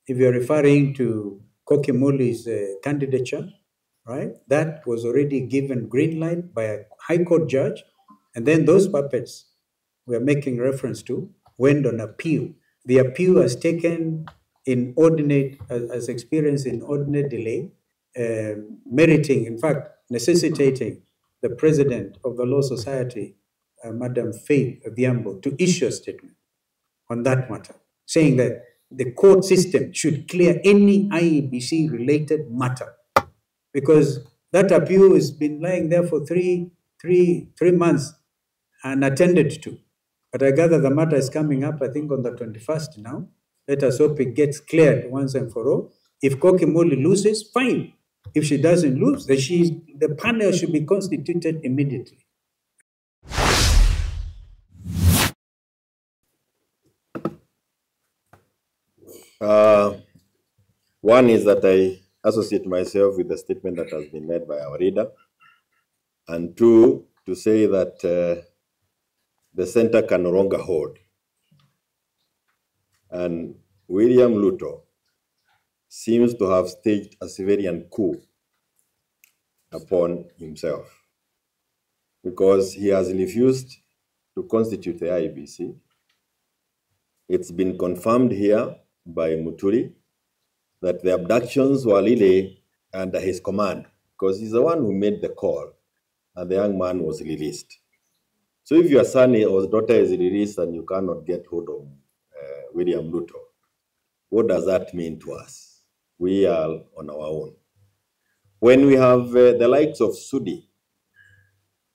if you're referring to Kokimuli's candidature, right, that was already given green light by a High Court judge, and then those puppets we're making reference to went on appeal. The appeal has taken inordinate, as experienced inordinate delay, meriting, in fact, necessitating the president of the Law Society, Madam Faith Adhiambo, to issue a statement on that matter, saying that the court system should clear any IEBC related matter, because that appeal has been lying there for three months unattended to. But I gather the matter is coming up, I think, on the 21st now. Let us hope it gets cleared once and for all. If Kokimoli loses, fine. If she doesn't lose, then the panel should be constituted immediately. One is that I associate myself with the statement that has been made by our leader. And two, to say that the center can no longer hold. And William Ruto seems to have staged a civilian coup upon himself, because he has refused to constitute the IEBC. It's been confirmed here by Muturi that the abductions were really under his command, because he's the one who made the call, and the young man was released. So if your son or daughter is released and you cannot get hold of William Ruto, what does that mean to us? We are on our own. When we have the likes of Sudi,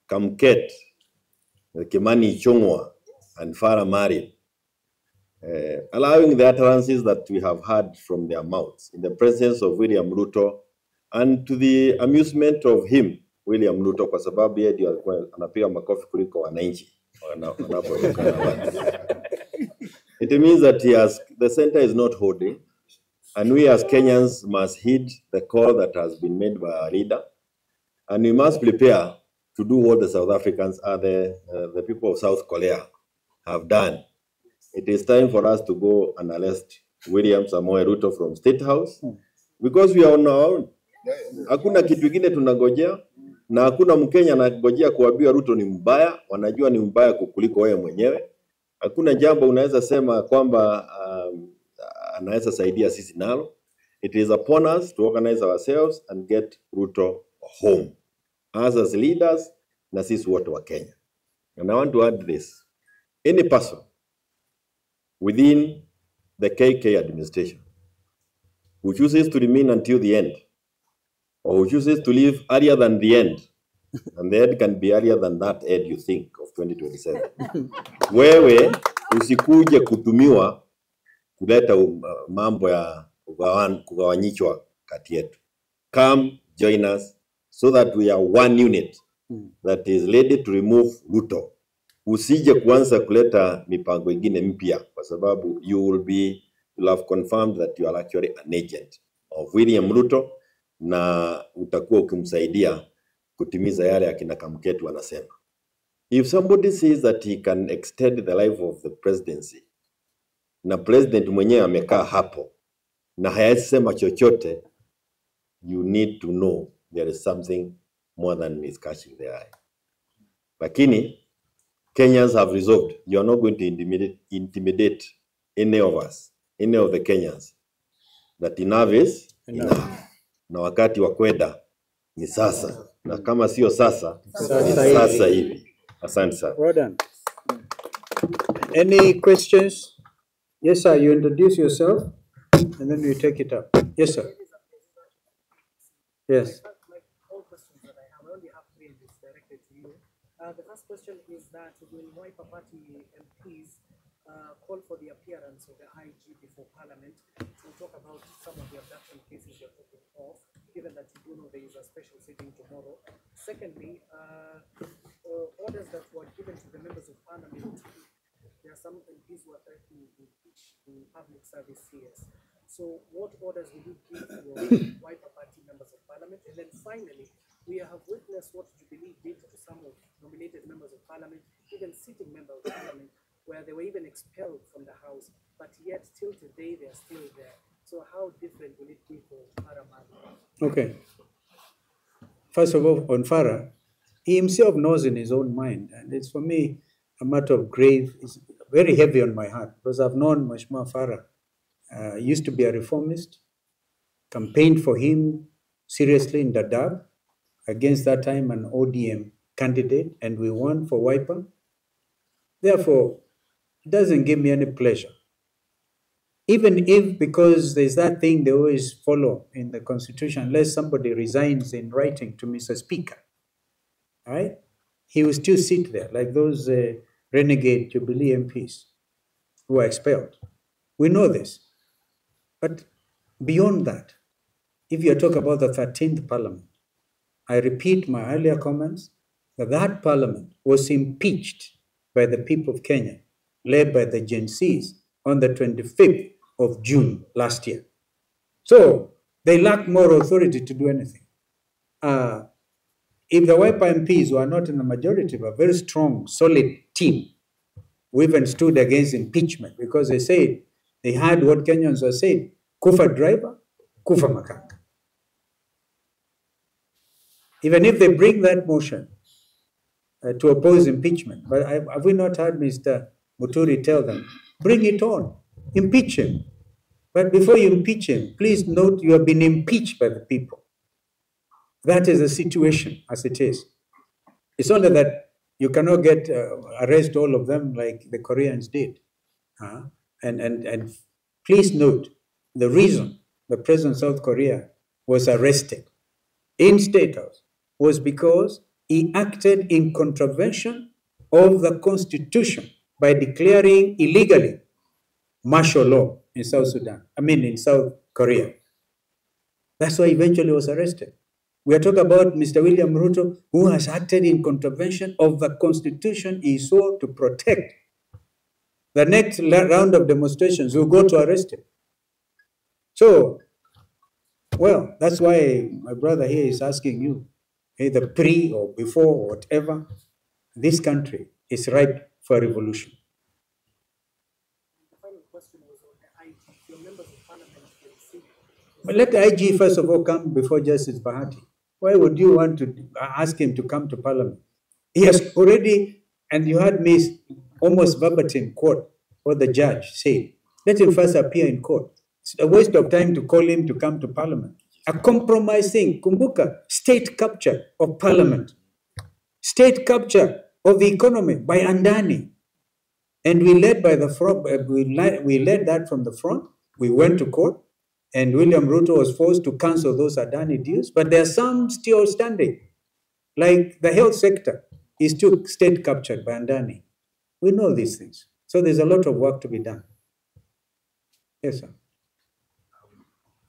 Kamket, Kimani Chongwa, and Farah Mari, allowing the utterances that we have heard from their mouths in the presence of William Ruto, and to the amusement of him, William Ruto, kwa sababu yeye ndio alikuwa anapiga makofi kuliko wananchi. It means that the center is not holding, and we as Kenyans must heed the call that has been made by our leader, and we must prepare to do what the South Africans are the people of South Korea have done. It is time for us to go and arrest William Samoei Ruto from State House, because we are on our own. Hakuna kitu kingine tunagojea, na hakuna Mkenya anagojea kuambiwa Ruto ni mbaya. Wanajua ni mbaya kukuliko wewe mwenyewe. Hakuna jambo unaweza sema kwamba anaweza saidia sisi nalo. It is upon us to organize ourselves and get Ruto home, as leaders na sisi wote wa Kenya. And I want to add this: any person within the KK administration who chooses to remain until the end, or who chooses to leave earlier than the end, and the end can be earlier than that end you think of 2027. Wewe usikuje kutumiwa kuleta mambo ya kugawanyishwa kati yetu. Come join us so that we are one unit that is ready to remove Ruto. Usije kuanza kuleta mipango ingine mpya, kwa sababu you will have confirmed that you are actually an agent of William Ruto, na utakuwa ukimsaidia kutimiza yale akina Kamketu wanasema. If somebody says that he can extend the life of the presidency, na president mwenyewe amekaa hapo na hayasema chochote, you need to know there is something more than is catching the eye. Lakini Kenyans have resolved, you are not going to intimidate any of us, any of the Kenyans, that enough is enough. Na wakati wa kwenda ni sasa, na kama sio sasa, ni sasa hivi. Asante sana. Well done. Any questions? Yes, sir. You introduce yourself, and then you take it up. Yes, sir. Yes. All questions that I have, I only have three and it's directed to you. The first question is that will Wiper Party MPs call for the appearance of the IG before Parliament to talk about some of the abduction cases you're talking of, given that you do know there is a special sitting tomorrow? Secondly, orders that were given to the members of Parliament, there are some MPs who are threatening to impeach the public service CS. So what orders will you give to your Wiper Party members of Parliament? And then finally, we have witnessed what Jubilee did to some of nominated members of Parliament, even sitting members of Parliament, where they were even expelled from the House, but yet till today they are still there. So how different will it be for Paramount? Okay. First of all, on Farah, he himself knows in his own mind, and it's for me a matter of grave, it's very heavy on my heart because I've known Mheshimiwa Farah. Used to be a reformist, campaigned for him seriously in Dadaab against that time an ODM candidate, and we won for Wiper. Therefore, it doesn't give me any pleasure. Even if, because there's that thing they always follow in the Constitution, unless somebody resigns in writing to Mr. Speaker, right? He will still sit there like those renegade Jubilee MPs who are expelled. We know this. But beyond that, if you talk about the 13th Parliament, I repeat my earlier comments that that Parliament was impeached by the people of Kenya, led by the Gen Zs, on the 25th of June last year. So they lack moral authority to do anything. If the Wiper MPs were not in the majority, but a very strong, solid team, we even stood against impeachment because they said, they had what Kenyans were saying, kufa driver, kufa makanga. Even if they bring that motion to oppose impeachment, but have we not heard Mr. Muturi tell them, bring it on, impeach him. But before you impeach him, please note you have been impeached by the people. That is the situation as it is. It's only that you cannot get arrest all of them like the Koreans did. And please note the reason the president of South Korea was arrested in State House was because he acted in contravention of the Constitution by declaring illegally martial law in in South Korea. That's why eventually he was arrested. We are talking about Mr. William Ruto, who has acted in contravention of the Constitution he swore to protect. The next round of demonstrations will go to arrest him. So, well, that's why my brother here is asking you, either pre or before or whatever, this country is ripe for a revolution. The final question was on the IG. Your members of parliament will see. But let the IG first of all come before Justice Bahati. Why would you want to ask him to come to parliament? He has already, and you had me almost verbatim quote what the judge said. Let him first appear in court. It's a waste of time to call him to come to parliament. A compromising, kumbuka, state capture of parliament, state capture of the economy by Andani. And we led by the front, we led that from the front. We went to court, and William Ruto was forced to cancel those Adani deals, but there are some still standing. Like the health sector is still state captured by Andani. We know these things. So there's a lot of work to be done. Yes, sir.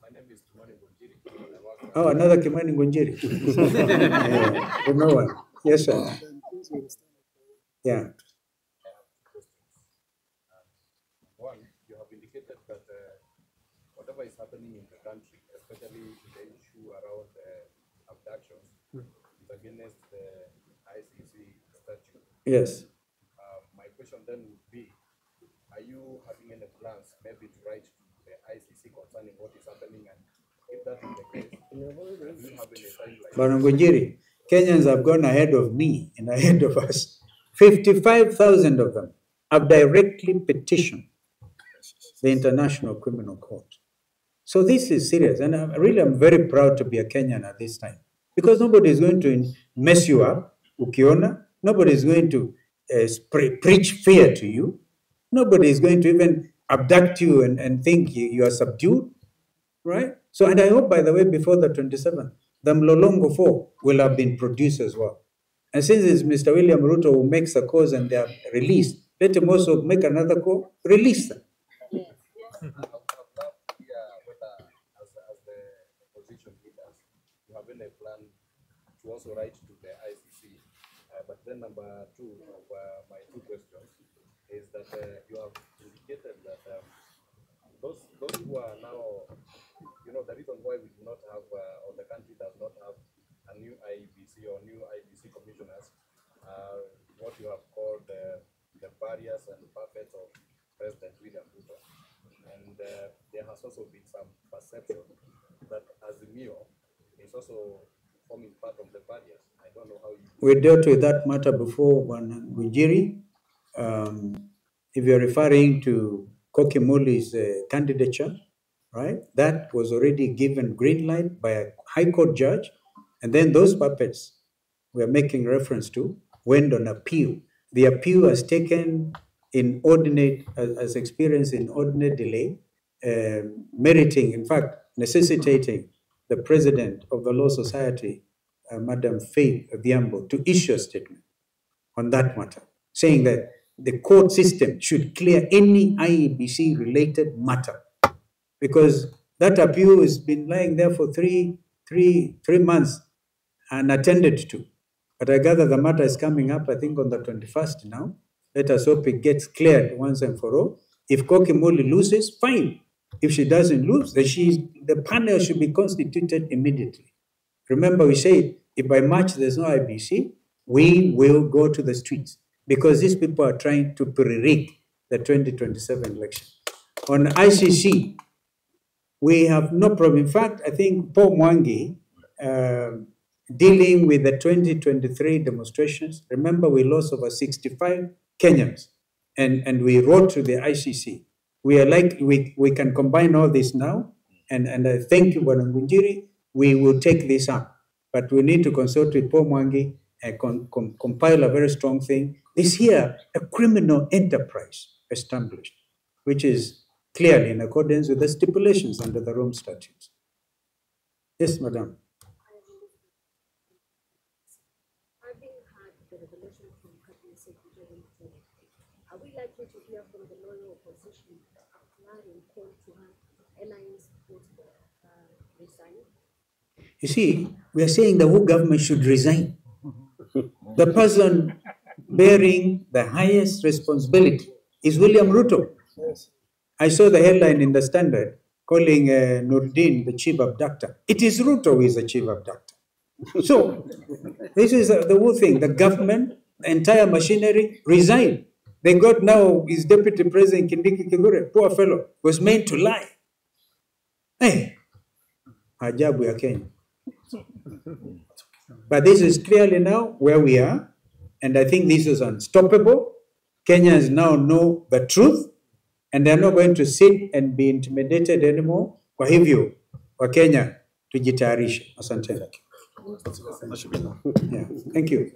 My name is Kimani Gunjiri. Oh, another Kimani Gunjiri. Yeah, you know one. Yes, sir. Yeah. One, you have indicated that whatever is happening in the country, especially the issue around abductions, is against the ICC statute. Yes. My question then would be, are you having any plans maybe to write to the ICC concerning what is happening, and if that is the case, do you have any timeline? Barangojiri, Kenyans have gone ahead of me and ahead of us. 55,000 of them have directly petitioned the International Criminal Court. So this is serious, and I'm very proud to be a Kenyan at this time, because nobody is going to mess you up, ukiona. Nobody is going to preach fear to you. Nobody is going to even abduct you and think you are subdued, right? So, and I hope, by the way, before the 27th, the Mlolongo 4 will have been produced as well. And since it's Mr. William Ruto who makes the calls and they are released, let him also make another call, release them. I would love to hear whether, as the opposition leaders, you have any plan to also write to the ICC. But then number two of my two questions is that you have indicated that those who are now, the reason why we do not have, or the country does not have a new IEBC or new IEBC commissioners, what you have called the barriers and puppets of President William Ruto. And there has also been been some perception that Azimio is also forming part of the barriers. I don't know how you... We dealt with that matter before, Wanjiri. If you're referring to Kokimuli's candidature, right, that was already given green light by a high court judge, and then those puppets we're making reference to went on appeal. The appeal has taken inordinate, as experienced inordinate delay, meriting, in fact, necessitating the president of the Law Society, Madam Faith Adhiambo, to issue a statement on that matter, saying that the court system should clear any IEBC related matter, because that appeal has been lying there for three months unattended to. But I gather the matter is coming up, I think, on the 21st now. Let us hope it gets cleared once and for all. If Kokimoli loses, fine. If she doesn't lose, then the panel should be constituted immediately. Remember, we said if by March there's no IBC, we will go to the streets, because these people are trying to pre-rig the 2027 election. On ICC, we have no problem. In fact, I think Paul Mwangi, dealing with the 2023 demonstrations, remember we lost over 65 Kenyans, and we wrote to the ICC. We are like, we can combine all this now, and I thank you, Bwana Ngunjiri. We will take this up, but we need to consult with Paul Mwangi and compile a very strong thing. Is here a criminal enterprise established, which is clearly in accordance with the stipulations under the Rome Statutes. Yes, madam. Are we likely to hear from the loyal opposition applying call to her NIS resign? You see, we are saying the whole government should resign. The person bearing the highest responsibility is William Ruto. Yes. I saw the headline in the Standard calling Nurdin the chief abductor. It is Ruto who is the chief abductor. So, this is the whole thing. The government, the entire machinery, resigned. They got now his deputy president, Kindiki Kithure, poor fellow, was meant to lie. Hey, ajabu ya Kenya. But this is clearly now where we are, and I think this is unstoppable. Kenyans now know the truth, and they're not going to sit and be intimidated anymore. Kwa hivyo, wa Kenya, tujitayarishe. Asante. Yeah, thank you.